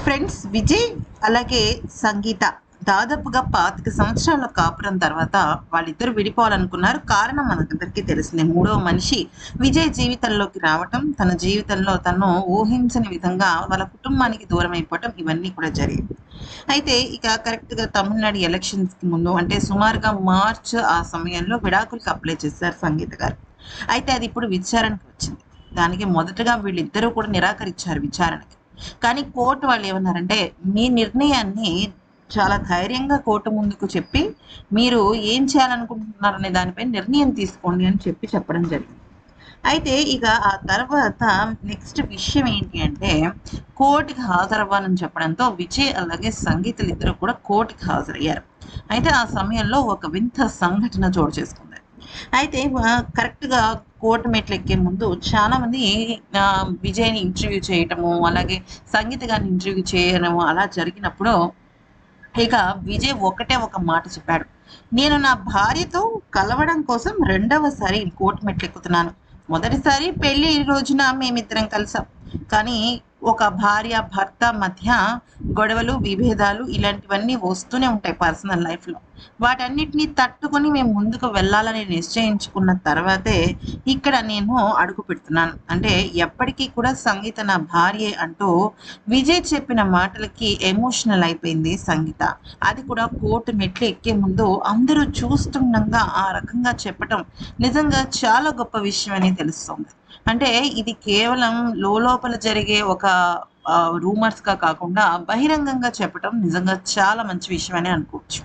Friends Vijay అలాగే సంగీత దాదాపుగా 25 సంవత్సరాల కాపురం తర్వాత వాళ్ళిద్దరు విడిపోవాలనుకున్నారు. కారణం మనకందరికీ తెలిసిందే. మూడవ మనిషి విజయ్ జీవితంలోకి రావటం, తన జీవితంలో తను ఊహించని విధంగా వాళ్ళ కుటుంబానికి దూరం అయిపోవటం ఇవన్నీ కూడా జరిగాయి. అయితే ఇక కరెక్ట్‌గా తమిళనాడు ఎలక్షన్స్‌కి ముందు అంటే సుమారుగా మార్చ్ ఆ సమయంలో విడాకులకి అప్లై చేశారు సంగీత గారు. అయితే అది ఇప్పుడు విచారణకు వచ్చింది. దానికి మొదటగా వీళ్ళిద్దరూ కూడా నిరాకరించారు విచారణకి. కానీ కోర్టు వాళ్ళు ఏమన్నారంటే, మీ నిర్ణయాన్ని చాలా ధైర్యంగా కోర్టు ముందుకు చెప్పి, మీరు ఏం చేయాలనుకుంటున్నారనే దానిపై నిర్ణయం తీసుకోండి అని చెప్పడం జరిగింది. అయితే ఇక ఆ తర్వాత నెక్స్ట్ విషయం ఏంటి అంటే, కోర్టుకి హాజరవ్వాలని చెప్పడంతో విజయ్ అలాగే సంగీతలిద్దరూ కూడా కోర్టుకి హాజరయ్యారు. అయితే ఆ సమయంలో ఒక వింత సంఘటన చోటు చేసుకుంది. అయితే కరెక్ట్‌గా కోర్ట్ మెట్లెక్కే ముందు చాలామంది విజయ్‌ని ఇంటర్వ్యూ చేయటము, అలాగే సంగీత గారిని ఇంటర్వ్యూ చేయడము అలా జరిగినప్పుడు ఇక విజయ్ ఒకటే ఒక మాట చెప్పాడు. నేను నా భార్యతో కలవడం కోసం రెండవసారి కోర్ట్ మెట్లెక్కుతున్నాను. మొదటిసారి పెళ్లి రోజున మేమిద్దరం కలిసాం. కానీ ఒక భార్య, భర్త మధ్య గొడవలు, విభేదాలు ఇలాంటివన్నీ వస్తూనే ఉంటాయి పర్సనల్ లైఫ్‌లో. వాటన్నిటిని తట్టుకొని మేము ముందుకు వెళ్ళాలని నిశ్చయించుకున్న తర్వాతే ఇక్కడ నేను అడుగు పెడుతున్నాను. అంటే ఎప్పటికీ కూడా సంగీత నా భార్యే అంటూ విజయ్ చెప్పిన మాటలకి ఎమోషనల్ అయిపోయింది సంగీత. అది కూడా కోర్టు మెట్లు ఎక్కే ముందు అందరూ చూస్తుండగా ఆ రకంగా చెప్పటం నిజంగా చాలా గొప్ప విషయం అని తెలుస్తోంది. అంటే ఇది కేవలం లోలోపల జరిగే ఒక రూమర్స్‌గా కాకుండా బహిరంగంగా చెప్పటం నిజంగా చాలా మంచి విషయం అని అనుకోవచ్చు.